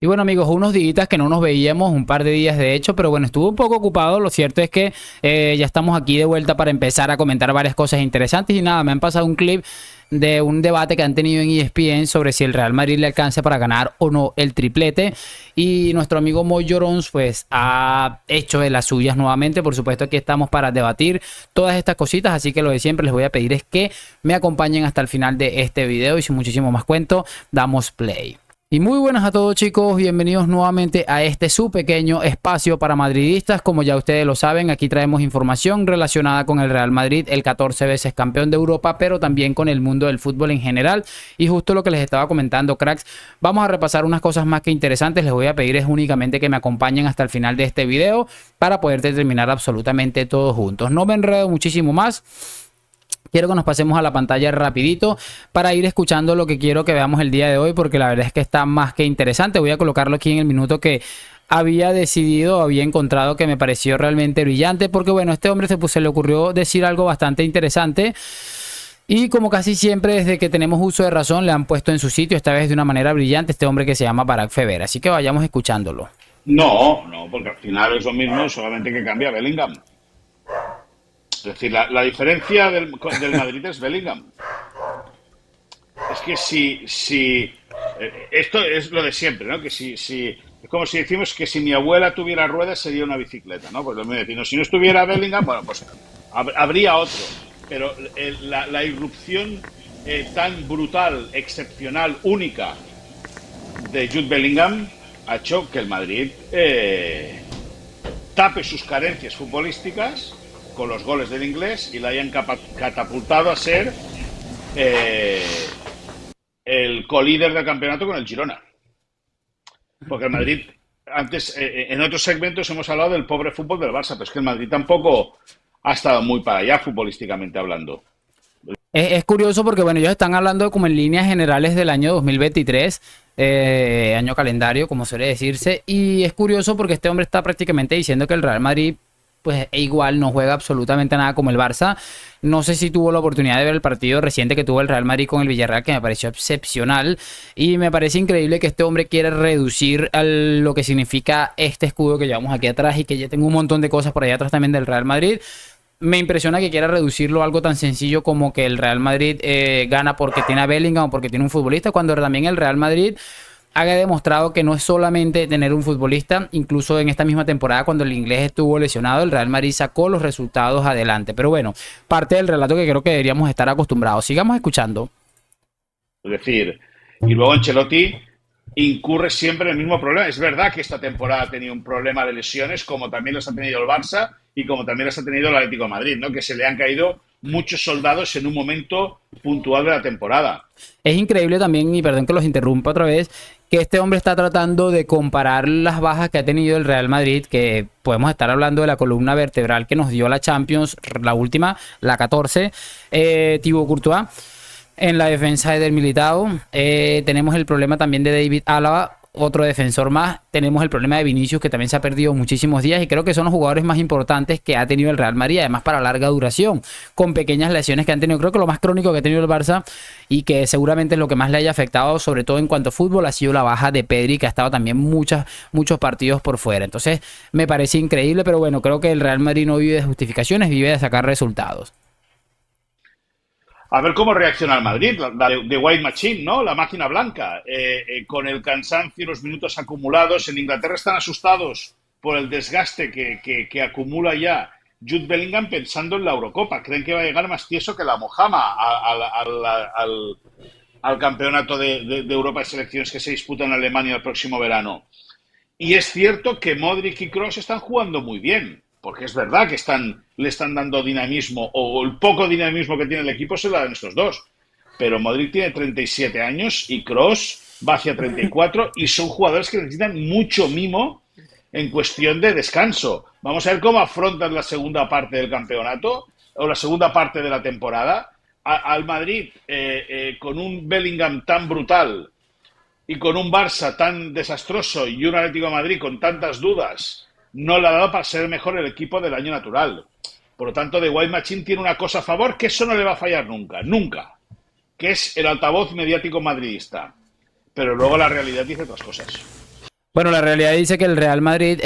Y bueno amigos, unos días que no nos veíamos, un par de días de hecho, pero bueno, estuve un poco ocupado. Lo cierto es que ya estamos aquí de vuelta para empezar a comentar varias cosas interesantes. Y nada, me han pasado un clip de un debate que han tenido en ESPN sobre si el Real Madrid le alcance para ganar o no el triplete. Y nuestro amigo Moy Llorons pues ha hecho de las suyas nuevamente. Por supuesto, aquí estamos para debatir todas estas cositas, así que lo de siempre les voy a pedir es que me acompañen hasta el final de este video y sin muchísimo más cuento, damos play. Y muy buenas a todos chicos, bienvenidos nuevamente a este su pequeño espacio para madridistas. Como ya ustedes lo saben, aquí traemos información relacionada con el Real Madrid, el 14 veces campeón de Europa, pero también con el mundo del fútbol en general. Y justo lo que les estaba comentando, cracks, vamos a repasar unas cosas más que interesantes. Les voy a pedir es únicamente que me acompañen hasta el final de este video para poder determinar absolutamente todos juntos. No me enredo muchísimo más. Quiero que nos pasemos a la pantalla rapidito para ir escuchando lo que quiero que veamos el día de hoy, porque la verdad es que está más que interesante. Voy a colocarlo aquí en el minuto que había decidido, había encontrado, que me pareció realmente brillante, porque bueno, este hombre se le ocurrió decir algo bastante interesante y como casi siempre desde que tenemos uso de razón le han puesto en su sitio, esta vez de una manera brillante, este hombre que se llama Barack Feber. Así que vayamos escuchándolo. No, no, porque al final es lo mismo, solamente que cambia Bellingham. Es decir, la diferencia del Madrid es Bellingham. Es que esto es lo de siempre, ¿no? Que si es como si decimos que si mi abuela tuviera ruedas sería una bicicleta, ¿no? Pues lo mismo decimos, si no estuviera Bellingham, bueno, pues habría otro. Pero la irrupción tan brutal, excepcional, única de Jude Bellingham ha hecho que el Madrid tape sus carencias futbolísticas con los goles del inglés y la hayan catapultado a ser eh, el colíder del campeonato con el Girona. Porque el Madrid, antes, en otros segmentos hemos hablado del pobre fútbol del Barça, pero es que el Madrid tampoco ha estado muy para allá futbolísticamente hablando. Es curioso porque, bueno, ellos están hablando como en líneas generales del año 2023, año calendario, como suele decirse, y es curioso porque este hombre está prácticamente diciendo que el Real Madrid, pues igual no juega absolutamente nada como el Barça. No sé si tuvo la oportunidad de ver el partido reciente que tuvo el Real Madrid con el Villarreal, que me pareció excepcional, y me parece increíble que este hombre quiera reducir lo que significa este escudo que llevamos aquí atrás y que ya tengo un montón de cosas por allá atrás también del Real Madrid. Me impresiona que quiera reducirlo a algo tan sencillo como que el Real Madrid gana porque tiene a Bellingham o porque tiene un futbolista, cuando también el Real Madrid ha demostrado que no es solamente tener un futbolista. Incluso en esta misma temporada, cuando el inglés estuvo lesionado, el Real Madrid sacó los resultados adelante. Pero bueno, parte del relato que creo que deberíamos estar acostumbrados. Sigamos escuchando. Es decir, y luego Ancelotti incurre siempre en el mismo problema. Es verdad que esta temporada ha tenido un problema de lesiones, como también los ha tenido el Barça y como también los ha tenido el Atlético de Madrid, ¿no? Que se le han caído muchos soldados en un momento puntual de la temporada. Es increíble también, y perdón que los interrumpa otra vez, que este hombre está tratando de comparar las bajas que ha tenido el Real Madrid, que podemos estar hablando de la columna vertebral que nos dio la Champions, la última, la 14, Thibaut Courtois. En la defensa de Del Militao tenemos el problema también de David Álava, otro defensor más. Tenemos el problema de Vinicius, que también se ha perdido muchísimos días, y creo que son los jugadores más importantes que ha tenido el Real Madrid, además para larga duración, con pequeñas lesiones que han tenido. Creo que lo más crónico que ha tenido el Barça, y que seguramente es lo que más le haya afectado, sobre todo en cuanto a fútbol, ha sido la baja de Pedri, que ha estado también muchos partidos por fuera. Entonces me parece increíble, pero bueno, creo que el Real Madrid no vive de justificaciones, vive de sacar resultados. A ver cómo reacciona el Madrid, la de White Machine, ¿no? La máquina blanca. Con el cansancio y los minutos acumulados. En Inglaterra están asustados por el desgaste que acumula ya Jude Bellingham, pensando en la Eurocopa. Creen que va a llegar más tieso que la mojama al campeonato de Europa de selecciones que se disputa en Alemania el próximo verano. Y es cierto que Modric y Kroos están jugando muy bien, porque es verdad que le están dando dinamismo, o el poco dinamismo que tiene el equipo se lo dan estos dos. Pero Modric tiene 37 años y Kroos va hacia 34, y son jugadores que necesitan mucho mimo en cuestión de descanso. Vamos a ver cómo afrontan la segunda parte del campeonato o la segunda parte de la temporada. Al Madrid, con un Bellingham tan brutal y con un Barça tan desastroso y un Atlético de Madrid con tantas dudas, no le ha dado para ser mejor el equipo del año natural. Por lo tanto, The White Machine tiene una cosa a favor, que eso no le va a fallar nunca, nunca, que es el altavoz mediático madridista. Pero luego la realidad dice otras cosas. Bueno, la realidad dice que el Real Madrid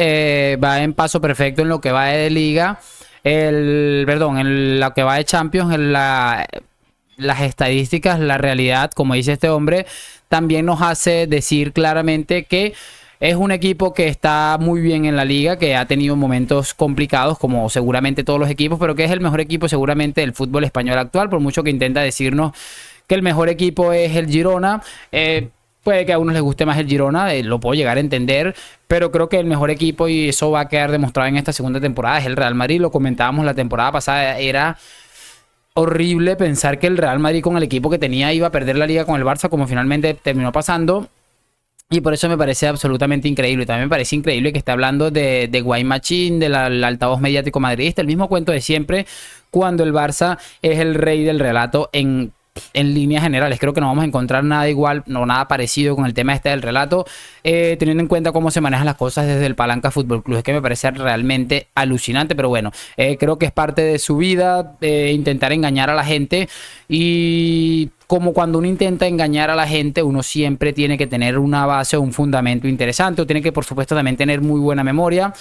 va en paso perfecto en lo que va de Liga, perdón, en lo que va de Champions, las estadísticas, la realidad, como dice este hombre, también nos hace decir claramente que es un equipo que está muy bien en la liga, que ha tenido momentos complicados, como seguramente todos los equipos, pero que es el mejor equipo seguramente del fútbol español actual, por mucho que intenta decirnos que el mejor equipo es el Girona. Puede que a unos les guste más el Girona, lo puedo llegar a entender, pero creo que el mejor equipo, y eso va a quedar demostrado en esta segunda temporada, es el Real Madrid. Lo comentábamos la temporada pasada, era horrible pensar que el Real Madrid con el equipo que tenía iba a perder la liga con el Barça, como finalmente terminó pasando. Y por eso me parece absolutamente increíble. También me parece increíble que esté hablando de Wine Machine, del altavoz mediático madridista, el mismo cuento de siempre, cuando el Barça es el rey del relato en líneas generales. Creo que no vamos a encontrar nada igual, no nada parecido con el tema este del relato, teniendo en cuenta cómo se manejan las cosas desde el Palanca Fútbol Club. Es que me parece realmente alucinante, pero bueno, creo que es parte de su vida, intentar engañar a la gente, y como cuando uno intenta engañar a la gente, uno siempre tiene que tener una base o un fundamento interesante, o tiene que, por supuesto, también tener muy buena memoria.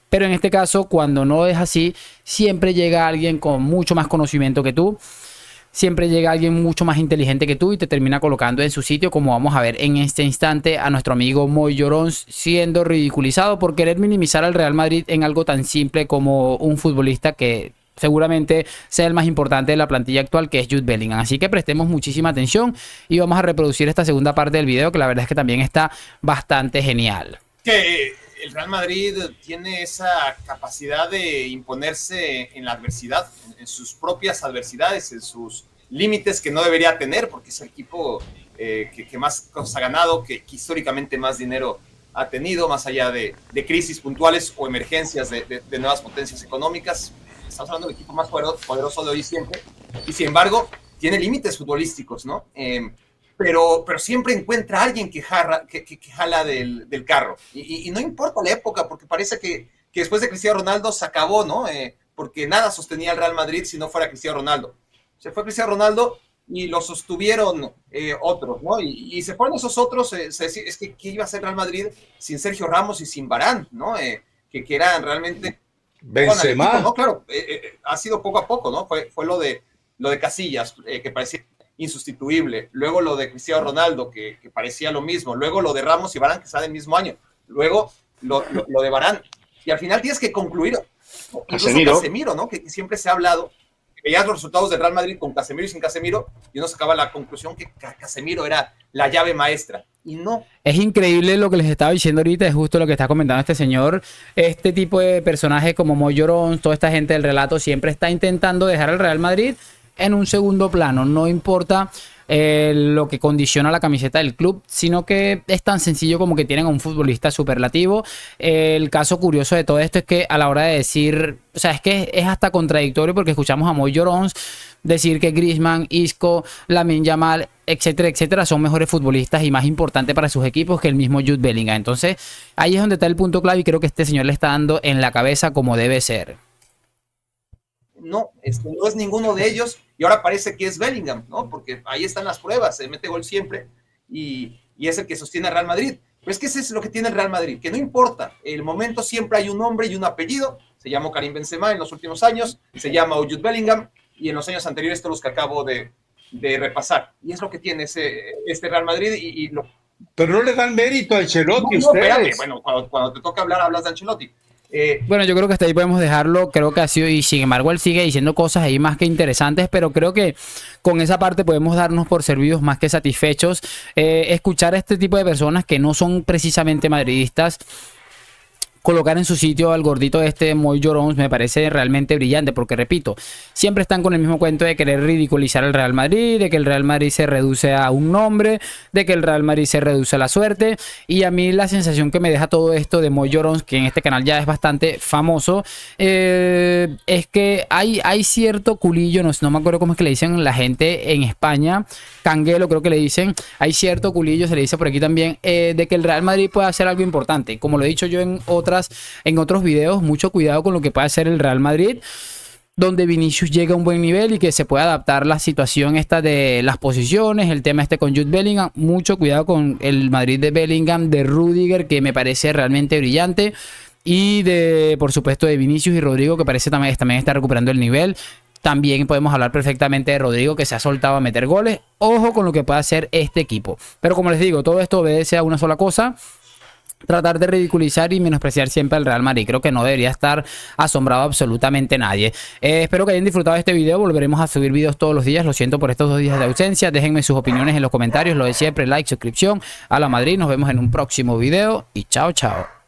Pero en este caso, cuando no es así, siempre llega alguien con mucho más conocimiento que tú. Siempre llega alguien mucho más inteligente que tú y te termina colocando en su sitio, como vamos a ver en este instante a nuestro amigo Moy Llorons siendo ridiculizado por querer minimizar al Real Madrid en algo tan simple como un futbolista que seguramente sea el más importante de la plantilla actual, que es Jude Bellingham. Así que prestemos muchísima atención y vamos a reproducir esta segunda parte del video, que la verdad es que también está bastante genial. Que el Real Madrid tiene esa capacidad de imponerse en la adversidad, en sus propias adversidades, en sus límites que no debería tener, porque es el equipo que más cosas ha ganado, que históricamente más dinero ha tenido, más allá de crisis puntuales o emergencias de nuevas potencias económicas. Estamos hablando del equipo más poderoso de hoy siempre, y sin embargo tiene límites futbolísticos, ¿no? Pero siempre encuentra a alguien que jala del carro. Y no importa la época, porque parece que después de Cristiano Ronaldo se acabó, ¿no? Porque nada sostenía el Real Madrid si no fuera Cristiano Ronaldo. Se fue Cristiano Ronaldo y lo sostuvieron otros, ¿no? Y se fueron esos otros, es que ¿qué iba a hacer Real Madrid sin Sergio Ramos y sin Varane, ¿no? Que eran realmente... Benzema. Equipo, ¿no? Claro, ha sido poco a poco, ¿no? Fue lo de Casillas, que parecía insustituible. Luego lo de Cristiano Ronaldo, que parecía lo mismo. Luego lo de Ramos y Varane, que está del mismo año. Luego lo de Varane. Y al final tienes que concluir. Casemiro, ¿no? Que siempre se ha hablado. Veías los resultados del Real Madrid con Casemiro y sin Casemiro, y uno sacaba la conclusión que Casemiro era la llave maestra. Y no. Es increíble lo que les estaba diciendo ahorita, es justo lo que está comentando este señor. Este tipo de personajes como Moy Llorón, toda esta gente del relato, siempre está intentando dejar al Real Madrid en un segundo plano. No importa lo que condiciona la camiseta del club, sino que es tan sencillo como que tienen a un futbolista superlativo. El caso curioso de todo esto es que a la hora de decir, o sea, es que es hasta contradictorio, porque escuchamos a Moy Llorón decir que Griezmann, Isco, Lamine Yamal, etcétera, etcétera, son mejores futbolistas y más importantes para sus equipos que el mismo Jude Bellingham. Entonces, ahí es donde está el punto clave, y creo que este señor le está dando en la cabeza como debe ser. No, no es ninguno de ellos, y ahora parece que es Bellingham, ¿no? Porque ahí están las pruebas, se mete gol siempre, y es el que sostiene al Real Madrid. Pero es que eso es lo que tiene el Real Madrid, que no importa, el momento siempre hay un nombre y un apellido. Se llamó Karim Benzema en los últimos años, se llama Jude Bellingham, y en los años anteriores todos los que acabo de repasar. Y es lo que tiene este Real Madrid, Pero no le dan mérito a Ancelotti, no, ustedes. espérame, bueno, cuando te toca hablar, hablas de Ancelotti. Bueno, yo creo que hasta ahí podemos dejarlo. Creo que ha sido, y sin embargo él sigue diciendo cosas ahí más que interesantes, pero creo que con esa parte podemos darnos por servidos más que satisfechos. Escuchar a este tipo de personas que no son precisamente madridistas, colocar en su sitio al gordito Moy Llorón, me parece realmente brillante, porque repito, siempre están con el mismo cuento de querer ridiculizar al Real Madrid, de que el Real Madrid se reduce a un nombre, de que el Real Madrid se reduce a la suerte. Y a mí la sensación que me deja todo esto de Moy Llorón, que en este canal ya es bastante famoso, es que hay cierto culillo, no me acuerdo cómo es que le dicen la gente en España, canguelo creo que le dicen, hay cierto culillo, se le dice por aquí también, de que el Real Madrid puede hacer algo importante. Como lo he dicho yo en otros videos, mucho cuidado con lo que puede hacer el Real Madrid. donde Vinicius llega a un buen nivel y que se pueda adaptar la situación esta de las posiciones, el tema este con Jude Bellingham. Mucho cuidado con el Madrid de Bellingham, de Rudiger, que me parece realmente brillante, y de, por supuesto, de Vinicius y Rodrigo, que parece también está recuperando el nivel. También podemos hablar perfectamente de Rodrigo, que se ha soltado a meter goles. Ojo con lo que puede hacer este equipo. Pero como les digo, todo esto obedece a una sola cosa: tratar de ridiculizar y menospreciar siempre al Real Madrid. Creo que no debería estar asombrado absolutamente nadie. Espero que hayan disfrutado de este video. Volveremos a subir videos todos los días. Lo siento por estos 2 días de ausencia. Déjenme sus opiniones en los comentarios. Lo de siempre, like, suscripción. A la Madrid. Nos vemos en un próximo video y chao, chao.